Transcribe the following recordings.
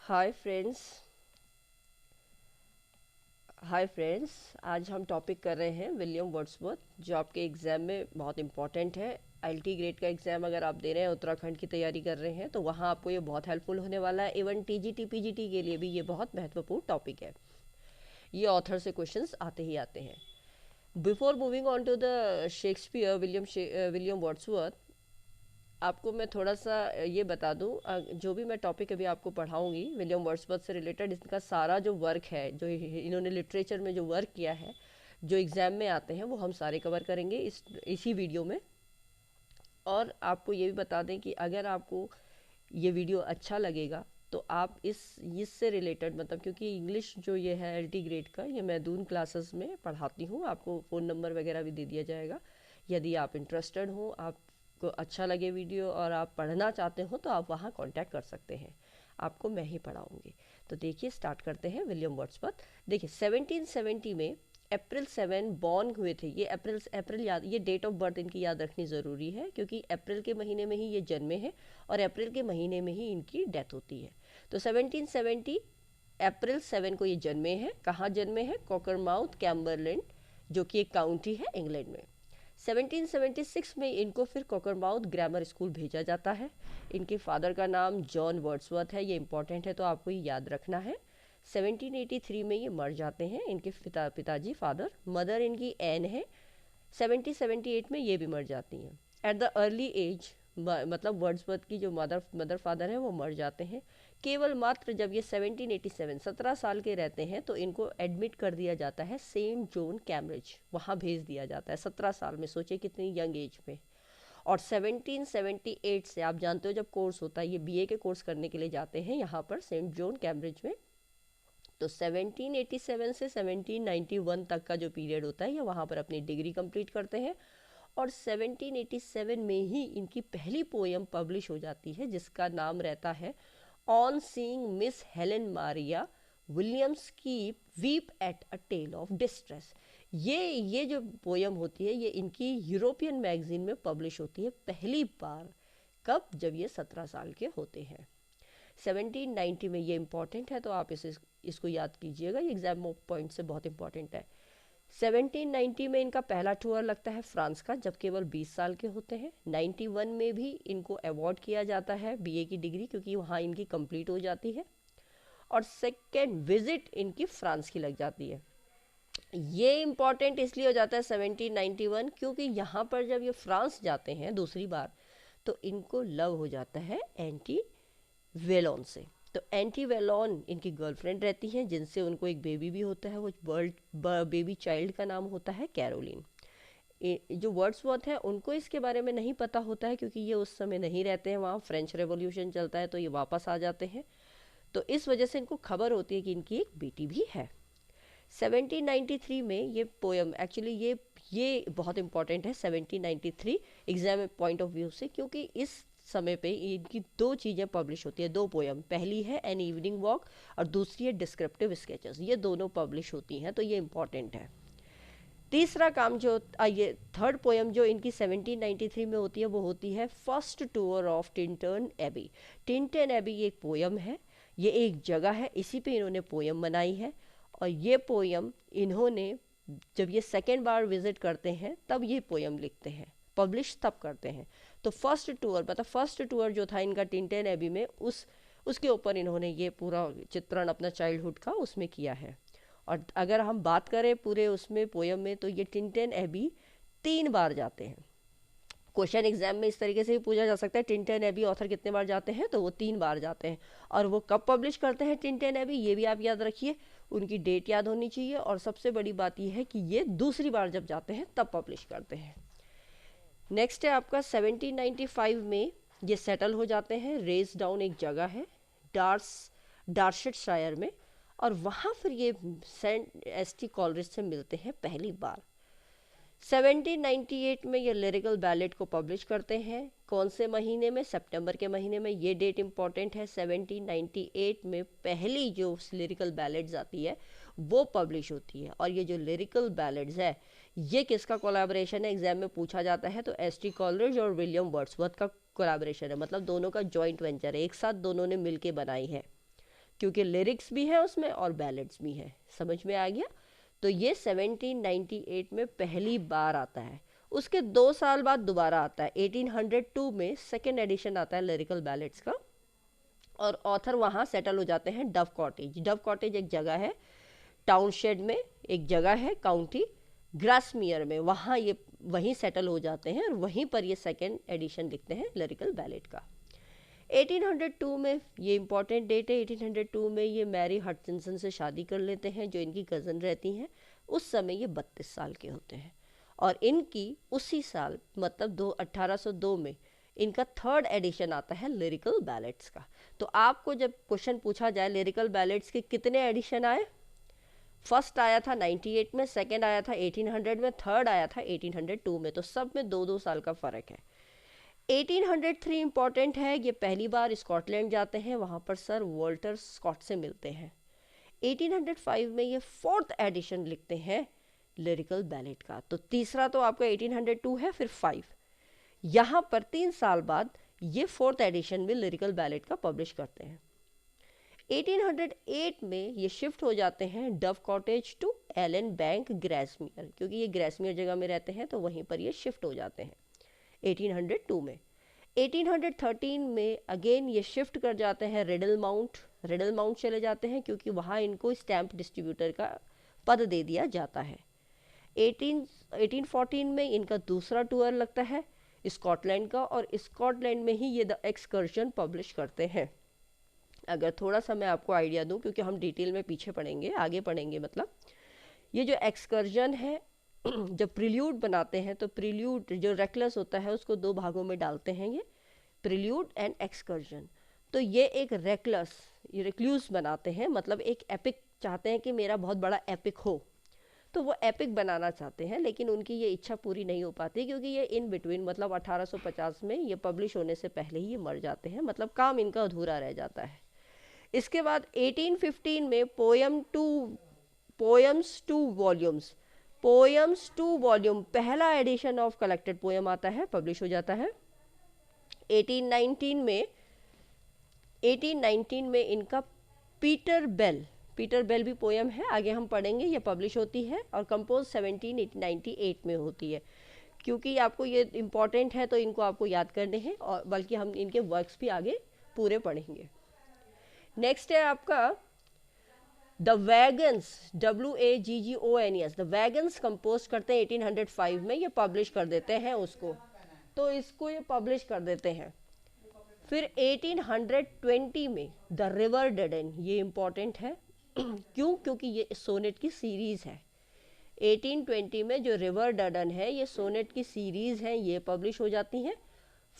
Hi friends. Hi friends, आज हम topic कर रहे हैं विलियम वर्ड्सवर्थ, जो आपके एग्ज़ाम में बहुत इंपॉर्टेंट है। आईएलटी ग्रेड का एग्ज़ाम अगर आप दे रहे हैं, उत्तराखंड की तैयारी कर रहे हैं, तो वहाँ आपको ये बहुत हेल्पफुल होने वाला है। इवन टीजीटी पीजीटी के लिए भी ये बहुत महत्वपूर्ण टॉपिक है। ये ऑथर से क्वेश्चंस आते ही आते हैं। Before moving on to the Shakespeare William Wordsworth, आपको मैं थोड़ा सा ये बता दूं, जो भी मैं टॉपिक अभी आपको पढ़ाऊंगी विलियम वर्ड्सवर्थ से रिलेटेड, इसका सारा जो वर्क है, जो इन्होंने लिटरेचर में जो वर्क किया है, जो एग्ज़ाम में आते हैं, वो हम सारे कवर करेंगे इसी वीडियो में। और आपको ये भी बता दें कि अगर आपको ये वीडियो अच्छा लगेगा तो आप इससे रिलेटेड, मतलब क्योंकि इंग्लिश जो ये है एलटी ग्रेड का, ये मैं दून क्लासेस में पढ़ाती हूँ। आपको फ़ोन नंबर वगैरह भी दे दिया जाएगा। यदि आप इंटरेस्टेड हो, आपको अच्छा लगे वीडियो और आप पढ़ना चाहते हो, तो आप वहाँ कांटेक्ट कर सकते हैं। आपको मैं ही पढ़ाऊँगी। तो देखिए, स्टार्ट करते हैं विलियम वर्ड्सवर्थ। देखिए, 1770 में अप्रैल 7 बॉर्न हुए थे। ये अप्रैल याद, ये डेट ऑफ बर्थ इनकी याद रखनी ज़रूरी है, क्योंकि अप्रैल के महीने में ही ये जन्मे हैं और अप्रैल के महीने में ही इनकी डेथ होती है। तो 1770 अप्रैल 7 को ये जन्मे हैं। कहाँ जन्मे हैं? कॉकरमाउथ, कैम्बरलैंड, जो कि एक काउंटी है इंग्लैंड में। 1776 में इनको फिर कॉकरमाउथ ग्रामर स्कूल भेजा जाता है। इनके फादर का नाम जॉन वर्ड्सवर्थ है। ये इंपॉर्टेंट है, तो आपको ये याद रखना है। 1783 में ये मर जाते हैं, इनके पिताजी फादर। मदर इनकी एन है। 1778 में ये भी मर जाती हैं। एट द अर्ली एज, मतलब वर्ड्सवर्थ की जो मदर फादर हैं वो मर जाते हैं। केवल मात्र जब ये 1787 17 साल के रहते हैं, तो इनको एडमिट कर दिया जाता है सेंट जॉन कैम्ब्रिज। वहाँ भेज दिया जाता है 17 साल में। सोचिए कितनी यंग एज में। और 1778 से, आप जानते हो जब कोर्स होता है, ये बीए के कोर्स करने के लिए जाते हैं यहाँ पर सेंट जॉन कैम्ब्रिज में। तो 1787 से 1791 तक का जो पीरियड होता है, ये वहाँ पर अपनी डिग्री कंप्लीट करते हैं। और 1787 में ही इनकी पहली पोएम पब्लिश हो जाती है, जिसका नाम रहता है on seeing Miss Helen Maria Williams keep weep at a tale of distress. ये जो पोएम होती है, ये इनकी यूरोपियन मैगजीन में पब्लिश होती है पहली बार। कब? जब ये 17 साल के होते हैं। 1790 में ये इंपॉर्टेंट है, तो आप इसको याद कीजिएगा, ये एग्जाम पॉइंट से बहुत इंपॉर्टेंट है। 1790 में इनका पहला टूर लगता है फ्रांस का, जब केवल 20 साल के होते हैं। 91 में भी इनको अवार्ड किया जाता है बीए की डिग्री, क्योंकि वहाँ इनकी कंप्लीट हो जाती है। और सेकेंड विजिट इनकी फ्रांस की लग जाती है। ये इंपॉर्टेंट इसलिए हो जाता है 1791, क्योंकि यहाँ पर जब ये फ्रांस जाते हैं दूसरी बार, तो इनको लव हो जाता है एंटी वेलोन से। तो एंटी वेलोन इनकी गर्लफ्रेंड रहती हैं, जिनसे उनको एक बेबी भी होता है। वो बेबी चाइल्ड का नाम होता है कैरोलिन। जो वर्ड्सवर्थ है, उनको इसके बारे में नहीं पता होता है, क्योंकि ये उस समय नहीं रहते हैं वहाँ। फ्रेंच रेवोल्यूशन चलता है, तो ये वापस आ जाते हैं। तो इस वजह से इनको खबर होती है कि इनकी एक बेटी भी है। 1793 में ये पोएम, एक्चुअली ये बहुत इंपॉर्टेंट है 1793 एग्जाम पॉइंट ऑफ व्यू से, क्योंकि इस समय पे इनकी दो चीज़ें पब्लिश होती है, दो पोएम। पहली है एन इवनिंग वॉक और दूसरी है डिस्क्रिप्टिव स्केचेस। ये दोनों पब्लिश होती हैं, तो ये इंपॉर्टेंट है। तीसरा काम जो ये थर्ड पोएम जो इनकी 1793 में होती है, वो होती है first tour of Tintern Abbey. Tintern Abbey एक पोएम है, ये एक जगह है, इसी पे इन्होंने पोएम बनाई है। और ये पोएम इन्होंने, जब ये सेकेंड बार विजिट करते हैं, तब ये पोएम लिखते हैं, पब्लिश तब करते हैं। तो फर्स्ट टूर, मतलब फर्स्ट टूर जो था इनका टिंटन एबी में, उसके ऊपर इन्होंने ये पूरा चित्रण अपना चाइल्डहुड का उसमें किया है। और अगर हम बात करें पूरे उसमें पोएम में, तो ये टिंटन एबी 3 बार जाते हैं। क्वेश्चन एग्जाम में इस तरीके से भी पूछा जा सकता है, टिंटन एबी ऑथर कितने बार जाते हैं? तो वो 3 बार जाते हैं। और वो कब पब्लिश करते हैं टिंटन एबी, ये भी आप याद रखिए, उनकी डेट याद होनी चाहिए। और सबसे बड़ी बात यह है कि ये दूसरी बार जब जाते हैं तब पब्लिश करते हैं। नेक्स्ट है आपका 1795 में ये सेटल हो जाते हैं। रेस डाउन एक जगह है डार्सेटशायर में, और वहाँ फिर ये सेंट एसटी कॉलरिज से मिलते हैं पहली बार। 1798 में ये लिरिकल बैलेट को पब्लिश करते हैं। कौन से महीने में? सितंबर के महीने में। ये डेट इंपॉर्टेंट है। 1798 में पहली जो लिरिकल बैलेट्स आती है वो पब्लिश होती है। और ये जो लिरिकल बैलेट्स है, ये किसका कोलैबोरेशन है? एग्जाम में पूछा जाता है। तो एसटी कॉलरिज और विलियम वर्ड्सवर्थ का कोलैबोरेशन है, मतलब दोनों का जॉइंट वेंचर है, एक साथ दोनों ने मिलके बनाई है। क्योंकि लिरिक्स भी है उसमें और बैलेड्स भी हैं। समझ में आ गया? तो ये 1798 में पहली बार आता है। उसके 2 साल बाद दोबारा आता है, 1802 में सेकेंड एडिशन आता है लिरिकल बैलेड्स का, और ऑथर वहाँ सेटल हो जाते हैं डव कॉटेज। डव कॉटेज एक जगह है टाउनशेड में, एक जगह है काउंटी ग्रासमियर में, वहाँ ये वहीं सेटल हो जाते हैं और वहीं पर ये सेकेंड एडिशन लिखते हैं लिरिकल बैलेड का। 1802 में ये इंपॉर्टेंट डेट है। 1802 में ये मैरी हटचिंसन से शादी कर लेते हैं जो इनकी कज़न रहती हैं। उस समय ये 32 साल के होते हैं और इनकी उसी साल मतलब 1802 में इनका थर्ड एडिशन आता है लिरिकल बैलेड्स का। तो आपको जब क्वेश्चन पूछा जाए लिरिकल बैलेड्स के कितने एडिशन आए, फर्स्ट आया था 98 में, सेकेंड आया था 1800 में, थर्ड आया था 1802 में, तो सब में 2-2 साल का फ़र्क है। 1803 इंपॉर्टेंट है, ये पहली बार स्कॉटलैंड जाते हैं, वहाँ पर सर वॉल्टर स्कॉट से मिलते हैं। 1805 में ये फोर्थ एडिशन लिखते हैं लिरिकल बैलेड का। तो तीसरा तो आपका 1802 है, फिर 5, यहाँ पर 3 साल बाद ये फोर्थ एडिशन में लिरिकल बैलेड का पब्लिश करते हैं। 1808 में ये शिफ्ट हो जाते हैं Dove Cottage to Allan Bank Grasmere, क्योंकि ये ग्रासमियर जगह में रहते हैं तो वहीं पर ये शिफ्ट हो जाते हैं 1802 में। 1813 में अगेन ये शिफ्ट कर जाते हैं रिडल माउंट चले जाते हैं, क्योंकि वहाँ इनको स्टैम्प डिस्ट्रीब्यूटर का पद दे दिया जाता है। 1814 में इनका दूसरा टूर लगता है स्कॉटलैंड का, और स्कॉटलैंड में ही ये द एक्सकर्जन पब्लिश करते हैं। अगर थोड़ा सा मैं आपको आइडिया दूं, क्योंकि हम डिटेल में पीछे पढ़ेंगे, आगे पढ़ेंगे, मतलब ये जो एक्सकर्जन है जब प्रिल्यूड बनाते हैं तो प्रिल्यूड जो रेक्लस होता है उसको 2 भागों में डालते हैं, ये प्रिल्यूड एंड एक्सकर्जन। तो ये एक रेक्लूस बनाते हैं, मतलब एक एपिक चाहते हैं कि मेरा बहुत बड़ा एपिक हो, तो वो एपिक बनाना चाहते हैं, लेकिन उनकी ये इच्छा पूरी नहीं हो पाती क्योंकि ये इन बिटवीन मतलब 1850 में ये पब्लिश होने से पहले ही ये मर जाते हैं, मतलब काम इनका अधूरा रह जाता है। इसके बाद 1815 में पोएम्स टू वॉल्यूम पहला एडिशन ऑफ कलेक्टेड पोएम आता है, पब्लिश हो जाता है। 1819 में इनका पीटर बेल भी पोएम है, आगे हम पढ़ेंगे, ये पब्लिश होती है और कंपोज 1798 में होती है। क्योंकि आपको ये इम्पॉर्टेंट है तो इनको आपको याद करने हैं, और बल्कि हम इनके वर्क्स भी आगे पूरे पढ़ेंगे। नेक्स्ट है आपका the wagons, WAGGONS, the wagons compose करते हैं 1805 में, ये पब्लिश कर देते हैं उसको, तो इसको ये पब्लिश कर देते हैं। फिर 1820 में द रिवर डेडन, ये इम्पॉर्टेंट है क्यों? क्योंकि ये सोनेट की सीरीज़ है। 1820 में जो रिवर डेडन है ये सोनेट की सीरीज़ है, ये पब्लिश हो जाती हैं।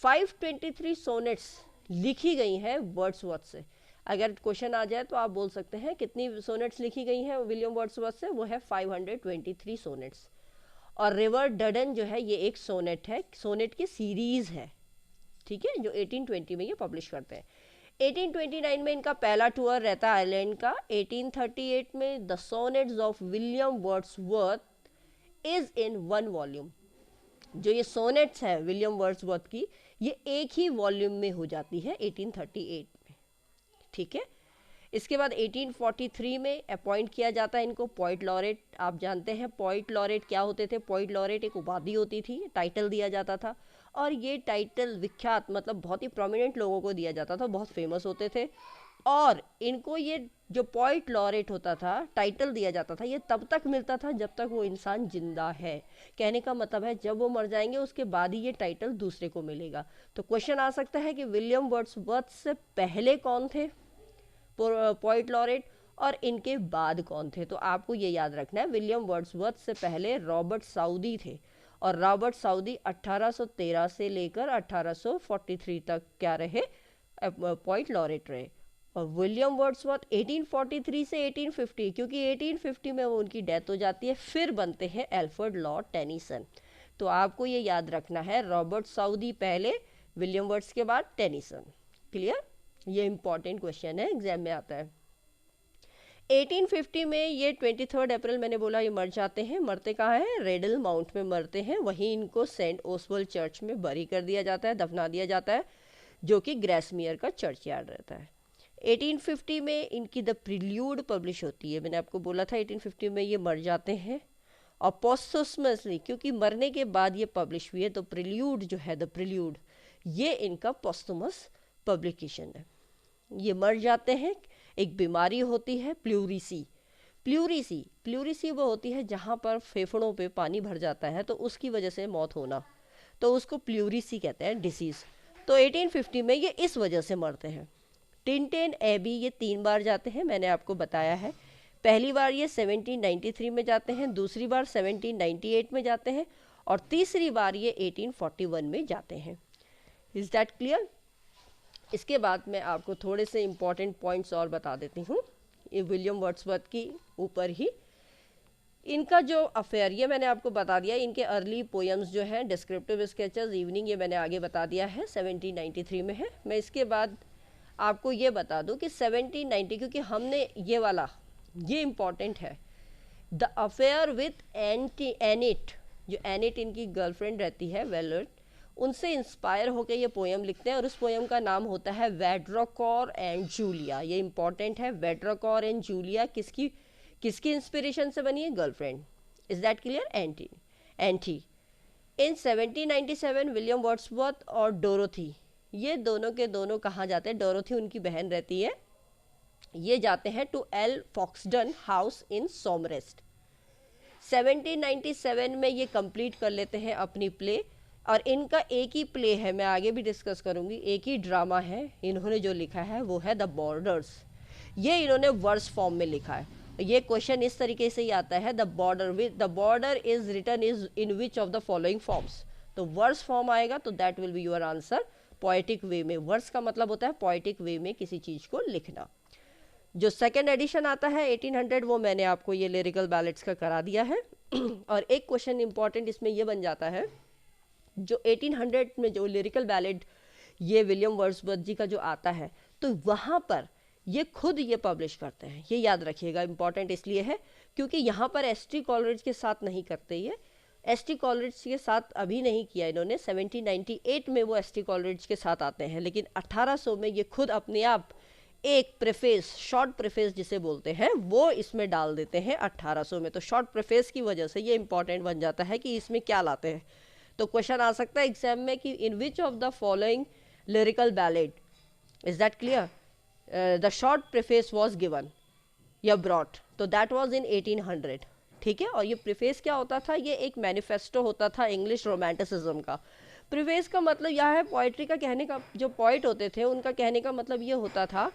523 सोनेट्स लिखी गई हैं वर्ड्सवर्थ से। अगर क्वेश्चन आ जाए तो आप बोल सकते हैं कितनी सोनेट्स लिखी गई हैं विलियम वर्ड्सवर्थ से, वो है 523 सोनेट्स। और रिवर डेडन जो है ये एक सोनेट है, सोनेट की सीरीज़ है, ठीक है, जो 1820 में ये पब्लिश करते हैं। 1829 में इनका पहला टूर रहता है आयरलैंड का। 1838 में the sonnets of William Wordsworth is in 1 volume, जो ये सोनेट्स है विलियम वर्ड्सवर्थ की, ये एक ही वॉल्यूम में हो जाती है 1838 में, ठीक है। इसके बाद 1843 में अपॉइंट किया जाता है इनको पोइट लॉरेट। आप जानते हैं पोइट लॉरेट क्या होते थे? पोइट लॉरेट एक उपाधि होती थी, टाइटल दिया जाता था, और ये टाइटल विख्यात मतलब बहुत ही प्रोमिनेंट लोगों को दिया जाता था, बहुत फेमस होते थे। और इनको ये जो पोइट लॉरेट होता था, टाइटल दिया जाता था, ये तब तक मिलता था जब तक वो इंसान जिंदा है। कहने का मतलब है जब वो मर जाएंगे उसके बाद ही ये टाइटल दूसरे को मिलेगा। तो क्वेश्चन आ सकता है कि विलियम वर्ड्सवर्थ से पहले कौन थे पोइट लॉरेट और इनके बाद कौन थे? तो आपको ये याद रखना है, विलियम वर्ड्सवर्थ से पहले रॉबर्ट साउदी थे, और रॉबर्ट साउदी 1813 से लेकर 1843 तक क्या रहे? पोइट लॉरेट रहे। और विलियम वर्ड्सवर्थ 1843 से 1850, क्योंकि 1850 में वो उनकी डेथ हो जाती है, फिर बनते हैं एल्फ्रेड लॉर्ड टेनिसन। तो आपको ये याद रखना है, रॉबर्ट साउदी पहले, विलियम वर्ड्स के बाद टेनिसन। क्लियर? ये इंपॉर्टेंट क्वेश्चन है, एग्जाम में आता है। 1850 में ये 23 अप्रैल मैंने बोला ये मर जाते हैं। मरते कहाँ हैं? रेडल माउंट में मरते हैं, वहीं इनको सेंट ओसवाल्ड चर्च में बरी कर दिया जाता है, दफना दिया जाता है, जो कि ग्रासमियर का चर्च यार्ड रहता है। 1850 में इनकी द प्रिल्यूड पब्लिश होती है। मैंने आपको बोला था 1850 में ये मर जाते हैं, और पोस्टमसली, क्योंकि मरने के बाद ये पब्लिश हुई है, तो प्रिल्यूड जो है, द प्रिल्यूड, ये इनका पोस्टमस पब्लिकेशन है। ये मर जाते हैं, एक बीमारी होती है प्लूरिसी। प्लूरिसी वो होती है जहाँ पर फेफड़ों पे पानी भर जाता है, तो उसकी वजह से मौत होना, तो उसको प्लूरिसी कहते हैं, डिसीज़। तो 1850 में ये इस वजह से मरते हैं। टिंटेन एबी ये 3 बार जाते हैं, मैंने आपको बताया है। पहली बार ये 1793 में जाते हैं, दूसरी बार 1798 में जाते हैं, और तीसरी बार ये 1841 में जाते हैं। Is that clear? इसके बाद मैं आपको थोड़े से इम्पॉर्टेंट पॉइंट्स और बता देती हूँ विलियम वर्ड्सवर्थ की ऊपर ही। इनका जो अफेयर, ये मैंने आपको बता दिया, इनके अर्ली पोएम्स जो हैं, डिस्क्रिप्टिव स्केचेस, इवनिंग, ये मैंने आगे बता दिया है, 1793 में है। मैं इसके बाद आपको ये बता दूं कि 1790, क्योंकि हमने ये वाला, ये इम्पॉर्टेंट है, द अफेयर विथ एनिट, जो एनिट इनकी गर्लफ्रेंड रहती है वेलर्ड, उनसे इंस्पायर होकर ये पोएम लिखते हैं, और उस पोएम का नाम होता है वेड्राकॉर एंड जूलिया। ये इंपॉर्टेंट है, वेड्राकॉर एंड जूलिया किसकी इंस्पिरेशन से बनी है? Girlfriend. Is that clear? Anti. In 1797 William Wordsworth और डोरोथी, ये दोनों के दोनों कहाँ जाते हैं? डोरोथी उनकी बहन रहती है, ये जाते हैं टू एल फॉक्सडन हाउस इन सोमरेस्ट। 1797 में ये कंप्लीट कर लेते हैं अपनी प्ले, और इनका एक ही प्ले है, मैं आगे भी डिस्कस करूंगी, एक ही ड्रामा है इन्होंने जो लिखा है, वो है द बॉर्डर्स। ये इन्होंने वर्स फॉर्म में लिखा है। ये क्वेश्चन इस तरीके से ही आता है, the border is written is in which of the following forms. तो वर्स फॉर्म आएगा, तो that will be your answer, poetic way में। वर्स का मतलब होता है पोएटिक वे में किसी चीज को लिखना। जो सेकेंड एडिशन आता है 1800, वो मैंने आपको ये लिरिकल बैलेट्स का करा दिया है। और एक क्वेश्चन इंपॉर्टेंट इसमें ये बन जाता है, जो 1800 में जो लिरिकल बैलेट ये विलियम वर्ड्सवर्थ जी का जो आता है, तो वहाँ पर ये खुद ये पब्लिश करते हैं। ये याद रखिएगा, इंपॉर्टेंट इसलिए है क्योंकि यहाँ पर एसटी कॉलरिज के साथ नहीं करते, ये एसटी कॉलरिज के साथ अभी नहीं किया इन्होंने। 1798 में वो एसटी कॉलरिज के साथ आते हैं, लेकिन 1800 में ये खुद अपने आप एक प्रेफेस, शॉर्ट प्रेफेस जिसे बोलते हैं, वो इसमें डाल देते हैं 1800 में। तो शॉर्ट प्रेफेस की वजह से ये इंपॉर्टेंट बन जाता है कि इसमें क्या लाते हैं। तो क्वेश्चन आ सकता है एग्जाम में कि in which of the following lyrical ballad, is that clear, the short preface was given या ब्रॉट, तो दैट वॉज इन 1800। ठीक है, और ये प्रीफेस क्या होता था? ये एक मैनिफेस्टो होता था इंग्लिश रोमांटिसिज्म का। प्रीफेस का मतलब यह है, पोइट्री का कहने का, जो पोइट होते थे उनका कहने का मतलब ये होता था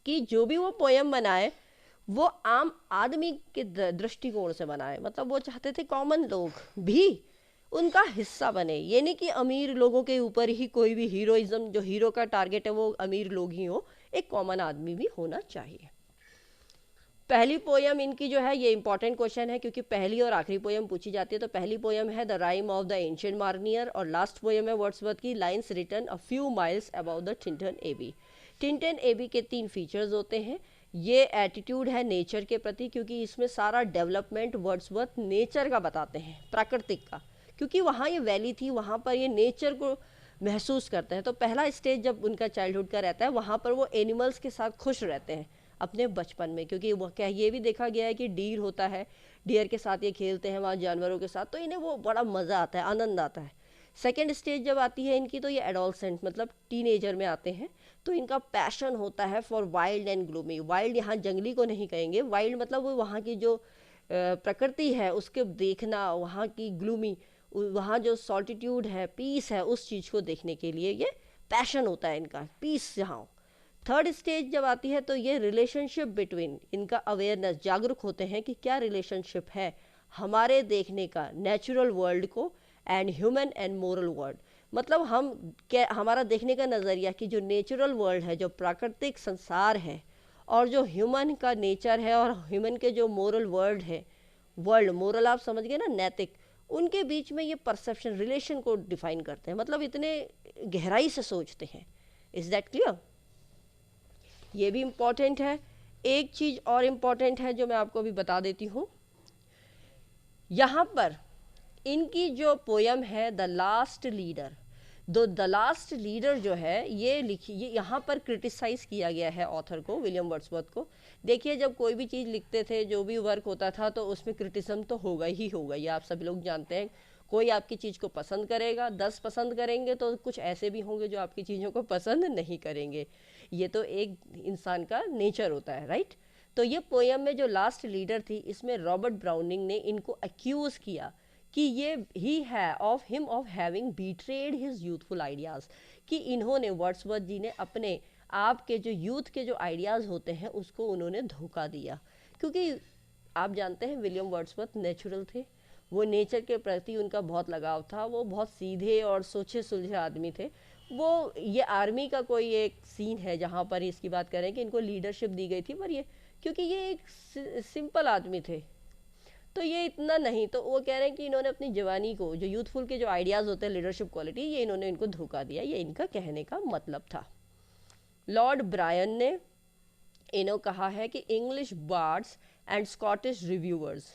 कि जो भी वो पोएम बनाए वो आम आदमी के दृष्टिकोण से बनाए। मतलब वो चाहते थे कॉमन लोग भी उनका हिस्सा बने। ये नहीं कि अमीर लोगों के ऊपर ही कोई भी हीरोइज्म, जो हीरो का टारगेट है वो अमीर लोग ही हो, एक कॉमन आदमी भी होना चाहिए। पहली पोयम इनकी जो है, ये इंपॉर्टेंट क्वेश्चन है क्योंकि पहली और आखिरी पोयम पूछी जाती है। तो पहली पोयम है the Rime of the Ancient Mariner, और लास्ट पोयम है वर्ड्सवर्थ की lines written a few miles about the Tintern Abbey. Tintern Abbey के 3 फीचर्स होते हैं। ये एटीट्यूड है नेचर के प्रति, क्योंकि इसमें सारा डेवलपमेंट वर्ड्सवर्थ नेचर का बताते हैं, प्राकृतिक का, क्योंकि वहाँ ये वैली थी, वहाँ पर ये नेचर को महसूस करते हैं। तो पहला स्टेज जब उनका चाइल्डहुड का रहता है, वहाँ पर वो एनिमल्स के साथ खुश रहते हैं अपने बचपन में, क्योंकि वो क्या, ये भी देखा गया है कि डीर होता है, डियर के साथ ये खेलते हैं वहाँ जानवरों के साथ, तो इन्हें वो बड़ा मज़ा आता है, आनंद आता है। सेकेंड स्टेज जब आती है इनकी, तो ये एडोलसेंट मतलब टीनेजर में आते हैं। तो इनका पैशन होता है for wild and gloomy. Wild यहाँ जंगली को नहीं कहेंगे, वाइल्ड मतलब वो वहाँ की जो प्रकृति है उसके देखना, वहाँ की ग्लूमी, वहाँ जो सॉल्टिट्यूड है, पीस है, उस चीज़ को देखने के लिए ये पैशन होता है इनका, पीस जहाँ। थर्ड स्टेज जब आती है तो ये रिलेशनशिप बिटवीन, इनका अवेयरनेस, जागरूक होते हैं कि क्या रिलेशनशिप है हमारे देखने का नेचुरल वर्ल्ड को and human and moral world. मतलब हम क्या, हमारा देखने का नज़रिया कि जो नेचुरल वर्ल्ड है, जो प्राकृतिक संसार है, और जो ह्यूमन का नेचर है और ह्यूमन के जो मोरल वर्ल्ड है, वर्ल्ड मोरल आप समझ गए ना, नैतिक, उनके बीच में ये परसेप्शन, रिलेशन को डिफाइन करते हैं। मतलब इतने गहराई से सोचते हैं। Is that clear? ये भी इम्पॉर्टेंट है। एक चीज़ और इम्पॉर्टेंट है जो मैं आपको अभी बता देती हूँ। यहाँ पर इनकी जो पोयम है the last leader, the last leader जो है ये यहाँ पर क्रिटिसाइज किया गया है ऑथर को, विलियम वर्ड्सवर्थ को। देखिए जब कोई भी चीज़ लिखते थे, जो भी वर्क होता था, तो उसमें क्रिटिसिज्म तो होगा ही होगा, ये आप सभी लोग जानते हैं। कोई आपकी चीज़ को पसंद करेगा, 10 पसंद करेंगे, तो कुछ ऐसे भी होंगे जो आपकी चीज़ों को पसंद नहीं करेंगे। ये तो एक इंसान का नेचर होता है, राइट। तो ये पोयम में जो लास्ट लीडर थी, इसमें रॉबर्ट ब्राउनिंग ने इनको अक्यूज किया कि ये of having betrayed his youthful ideas, कि इन्होंने, वर्ड्सवर्थ जी ने अपने आप के जो यूथ के जो आइडियाज़ होते हैं उसको उन्होंने धोखा दिया। क्योंकि आप जानते हैं विलियम वर्ड्सवर्थ नेचुरल थे, वो नेचर के प्रति उनका बहुत लगाव था, वो बहुत सीधे और सोचे सुलझे आदमी थे। वो ये आर्मी का कोई एक सीन है जहाँ पर इसकी बात करें कि इनको लीडरशिप दी गई थी, पर ये क्योंकि ये एक सिंपल आदमी थे तो ये इतना नहीं, तो वो कह रहे हैं कि इन्होंने अपनी जवानी को, जो यूथफुल के जो आइडियाज़ होते हैं, लीडरशिप क्वालिटी, ये इन्होंने इनको धोखा दिया, ये इनका कहने का मतलब था। लॉर्ड ब्रायन ने इन्हों कहा है कि English bards and Scottish reviewers,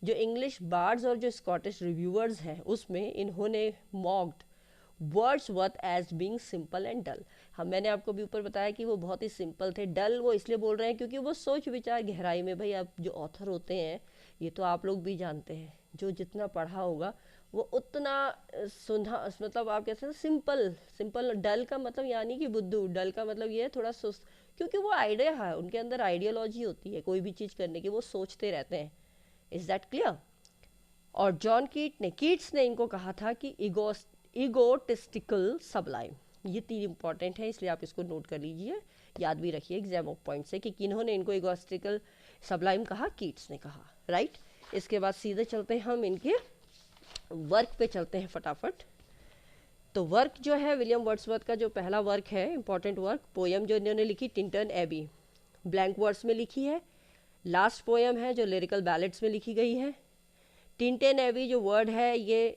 जो इंग्लिश बार्ड्स और जो स्कॉटिश रिव्यूअर्स हैं, उसमें इन्होंने mocked Wordsworth as being simple and dull. हम, मैंने आपको भी ऊपर बताया कि वो बहुत ही सिंपल थे। डल वो इसलिए बोल रहे हैं क्योंकि वो सोच विचार गहराई में, भाई आप जो ऑथर होते हैं, ये तो आप लोग भी जानते हैं, जो जितना पढ़ा होगा वो उतना सुना, मतलब आप कैसे सिंपल सिंपल। डल का मतलब यानी कि बुद्धू, डल का मतलब ये है थोड़ा सुस्त, क्योंकि वो आइडिया है, उनके अंदर आइडियोलॉजी होती है कोई भी चीज़ करने की, वो सोचते रहते हैं। Is that clear. और जॉन कीट्स ने इनको कहा था कि ईगोटिस्टिकल सबलाइम। ये 3 इंपॉर्टेंट है, इसलिए आप इसको नोट कर लीजिए, याद भी रखिए एग्जाम ऑफ पॉइंट से कि किन्होंने इनको ईगोटिस्टिकल सबलाइम कहा, कीट्स ने कहा, राइट। इसके बाद सीधे चलते हैं हम इनके वर्क पे चलते हैं फटाफट। तो वर्क जो है विलियम वर्ड्सवर्थ का जो पहला वर्क है, इंपॉर्टेंट वर्क, पोयम जो इन्होंने लिखी टिंटन एबी, ब्लैंक वर्ड्स में लिखी है। लास्ट पोयम है जो लिरिकल बैलेट्स में लिखी गई है। टिंटन एबी जो वर्ड है ये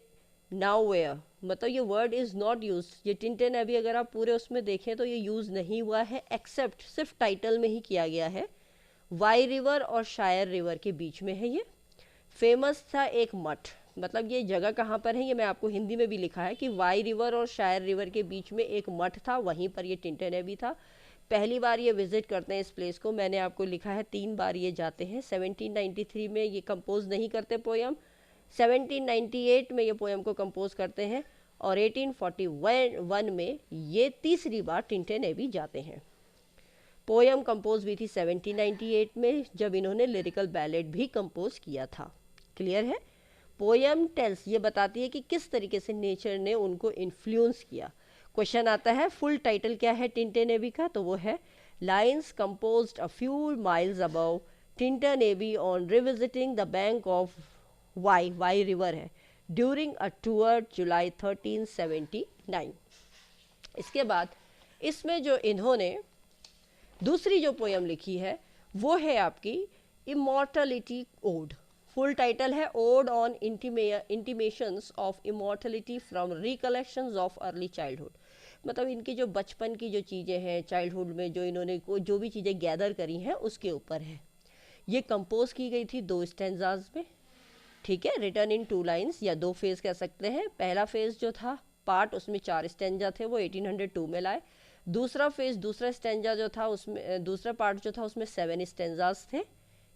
नाउ वेयर, मतलब ये वर्ड इज़ नॉट यूज। ये टिंटन एबी अगर आप पूरे उसमें देखें तो ये यूज़ नहीं हुआ है, एक्सेप्ट सिर्फ टाइटल में ही किया गया है। वाई रिवर और शायर रिवर के बीच में है ये। फेमस था एक मठ, मतलब ये जगह कहाँ पर है, ये मैं आपको हिंदी में भी लिखा है कि वाई रिवर और शायर रिवर के बीच में एक मठ था, वहीं पर ये टिंटन एबी था। पहली बार ये विजिट करते हैं इस प्लेस को, मैंने आपको लिखा है 3 बार ये जाते हैं। 1793 में ये कंपोज नहीं करते पोयम, 1798 में ये पोयम को कंपोज करते हैं, और 1841 में ये तीसरी बार टिंटन एबी जाते हैं। पोयम कंपोज हुई थी 1798 में, जब इन्होंने लिरिकल बैलेड भी कंपोज किया था। क्लियर है। पोयम टेल्स, ये बताती है कि किस तरीके से नेचर ने उनको इन्फ्लुएंस किया। क्वेश्चन आता है फुल टाइटल क्या है टिंटन एबी का, तो वो है lines composed a few miles above Tintern Abbey on revisiting the bank of Wye river है ड्यूरिंग अ टूर जुलाई 1379। इसके बाद इसमें जो इन्होंने दूसरी जो पोयम लिखी है वो है आपकी इमॉर्टलिटी ओड। फुल टाइटल है odd on intimations of immortality from recollections of early childhood. मतलब इनकी जो बचपन की जो चीज़ें हैं, चाइल्डहुड में जो इन्होंने जो भी चीज़ें गैदर करी हैं उसके ऊपर है। ये कंपोज की गई थी 2 स्टैंजाज में, ठीक है, रिटर्न इन 2 लाइन्स या 2 फेज कह सकते हैं। पहला फेज जो था पार्ट, उसमें 4 स्टैंजा थे, वो 1802 में लाए। दूसरा फेज, दूसरा स्टैंजा जो था उसमें, दूसरा पार्ट जो था उसमें 7 स्टैंजाज थे,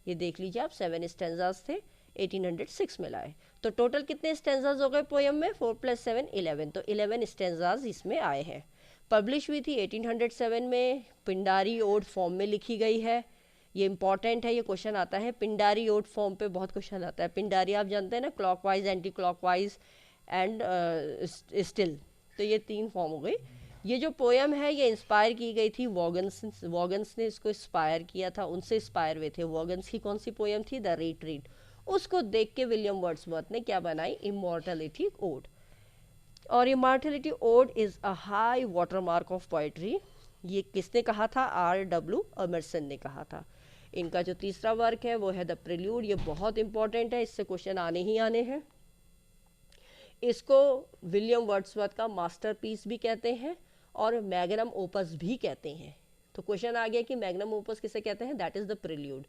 ये देख लीजिए आप, 7 स्टैंजाज थे, 1806 में लाए। तो टोटल कितने स्टैंजाज हो गए पोयम में, 4 + 7 11, तो 11 स्टैंजाज इसमें आए हैं। पब्लिश हुई थी 1807 में, पिंडारी ओड फॉर्म में लिखी गई है। ये इंपॉर्टेंट है, ये क्वेश्चन आता है पिंडारी ओड फॉर्म पे, बहुत क्वेश्चन आता है। पिंडारी आप जानते हैं ना, clockwise, anti clockwise and still, तो ये 3 फॉर्म हो गई। ये जो पोयम है ये इंस्पायर की गई थी वॉगन्स ने इसको इंस्पायर किया था, उनसे इंस्पायर हुए थे। वॉगन्स की कौन सी पोयम थी, द रिट्रीट, उसको देख के विलियम वर्ड्सवर्थ ने क्या बनाई, इमॉर्टलिटी ओड। और immortality ode is a high watermark of poetry. ये किसने कहा था, R.W. एमर्सन ने कहा था। इनका जो तीसरा वर्क है वो है द प्रिल्यूड, ये बहुत इंपॉर्टेंट है, इससे क्वेश्चन आने ही आने हैं। इसको विलियम वर्ड्सवर्थ का मास्टरपीस भी कहते हैं और मैग्नम ओपस भी कहते हैं। तो क्वेश्चन आ गया कि मैग्नम ओपस किसे कहते हैं, दैट इज द प्रिल्यूड।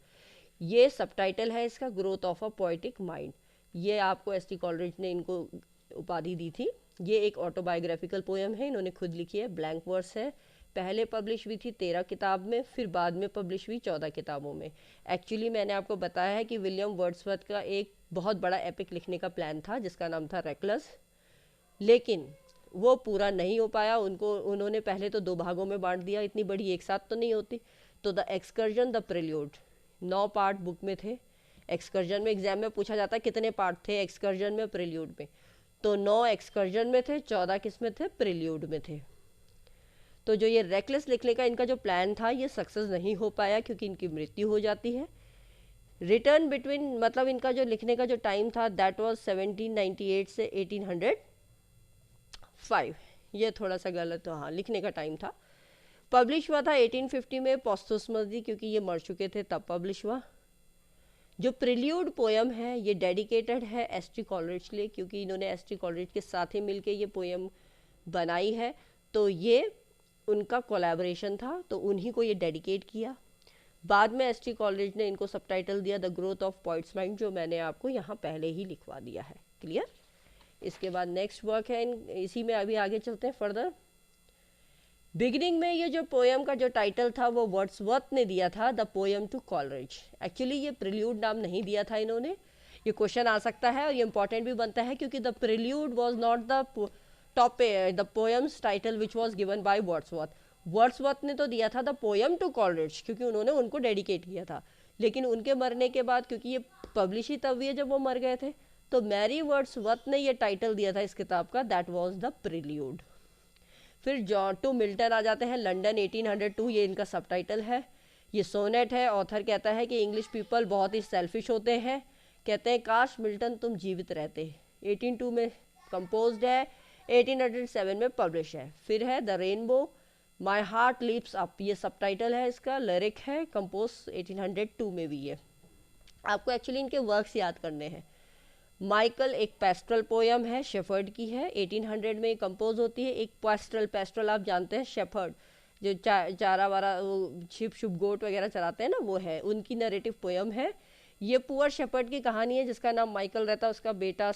ये सबटाइटल है इसका, growth of a poetic mind. ये आपको एस टी कॉलरिज ने इनको उपाधि दी थी। ये एक ऑटोबायोग्राफिकल पोएम है, इन्होंने खुद लिखी है, ब्लैंक वर्स है। पहले पब्लिश हुई थी 13 किताब में, फिर बाद में पब्लिश हुई 14 किताबों में। एक्चुअली मैंने आपको बताया है कि विलियम वर्ड्सवर्थ का एक बहुत बड़ा एपिक लिखने का प्लान था जिसका नाम था रेकलेस, लेकिन वो पूरा नहीं हो पाया। उन्होंने पहले तो 2 भागों में बांट दिया, इतनी बड़ी एक साथ तो नहीं होती। तो the excursion, the prelude, 9 part book में थे। एक्सकर्जन में एग्जाम में पूछा जाता है कितने पार्ट थे एक्सकर्जन में, प्रिल्यूड में, तो 9 एक्सकर्जन में थे, 14 किस में थे, प्रिल्यूड में थे। तो जो ये रेकलेस लिखने का इनका जो प्लान था ये सक्सेस नहीं हो पाया क्योंकि इनकी मृत्यु हो जाती है। रिटर्न बिटवीन, मतलब इनका जो लिखने का जो टाइम था दैट वाज 1798 से 1805, ये थोड़ा सा गलत, हाँ लिखने का टाइम था। पब्लिश हुआ था 1850 में पोस्टहुमसली, क्योंकि ये मर चुके थे तब पब्लिश हुआ। जो प्रिल्यूड पोएम है ये डेडिकेटेड है एस.टी. कॉलरिज के लिए, क्योंकि इन्होंने एस.टी. कॉलरिज के साथ ही मिलके ये पोएम बनाई है, तो ये उनका कोलैबोरेशन था, तो उन्हीं को ये डेडिकेट किया। बाद में एस.टी. कॉलरिज ने इनको सबटाइटल दिया the growth of poets mind, जो मैंने आपको यहाँ पहले ही लिखवा दिया है। क्लियर? इसके बाद नेक्स्ट वर्क है, इसी में अभी आगे चलते हैं फर्दर। बिगिनिंग में ये जो पोएम का जो टाइटल था वो वर्ड्सवर्थ ने दिया था, the poem to Coleridge. Actually ये प्रिल्यूड नाम नहीं दिया था इन्होंने, ये क्वेश्चन आ सकता है और ये इंपॉर्टेंट भी बनता है क्योंकि the prelude was not the poems title which was given by Wordsworth. Wordsworth ने तो दिया था द पोएम टू कॉलरिज क्योंकि उन्होंने उनको डेडिकेट किया था, लेकिन उनके मरने के बाद, क्योंकि ये पब्लिश ही तब हुई है जब वो मर गए थे, तो मैरी वर्ड्सवर्थ ने ये टाइटल दिया था इस किताब का, दैट वाज द प्रिल्यूड। फिर जॉन टू मिल्टन आ जाते हैं, लंदन 1802, ये इनका सबटाइटल है। ये सोनेट है। ऑथर कहता है कि इंग्लिश पीपल बहुत ही सेल्फिश होते हैं, कहते हैं काश मिल्टन तुम जीवित रहते। 1802 में कंपोज्ड है, 1807 में पब्लिश है। फिर है the rainbow, my heart leaps up, ये सबटाइटल है इसका, लिरिक है, कंपोज 1802 में भी है। आपको एक्चुअली इनके वर्क्स याद करने हैं। माइकल एक पेस्ट्रल पोयम है, शेफर्ड की है, 1800 में कंपोज होती है। एक पेस्ट्रल आप जानते हैं, शेफर्ड जो चारा वारा छिप छुप गोट वगैरह चलाते हैं ना, वो है, उनकी नरेटिव पोयम है। ये पुअर शेफर्ड की कहानी है जिसका नाम माइकल रहता है, उसका बेटा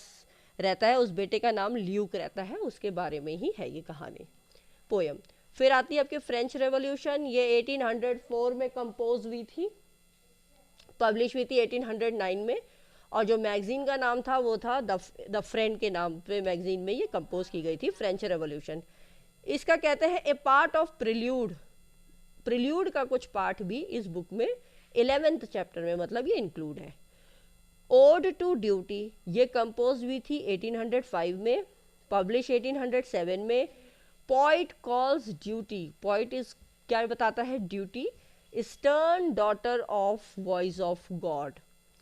रहता है, उस बेटे का नाम ल्यूक रहता है, उसके बारे में ही है ये कहानी पोयम। फिर आती है आपकी फ्रेंच रेवोल्यूशन, ये 1804 में कंपोज हुई थी, पब्लिश हुई थी 1809 में, और जो मैगजीन का नाम था वो था द फ्रेंड के नाम पे मैगजीन में ये कंपोज की गई थी, फ्रेंच रेवोल्यूशन। इसका कहते हैं ए पार्ट ऑफ प्रिल्यूड, प्रिल्यूड का कुछ पार्ट भी इस बुक में 11th चैप्टर में, मतलब ये इंक्लूड है। ओड टू ड्यूटी, ये कंपोज हुई थी 1805 में, पब्लिश 1807 में। Poet calls duty, poet is क्या बताता है, duty, stern daughter of voice of God,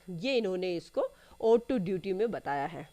ये इन्होंने इसको ओड टू ड्यूटी में बताया है।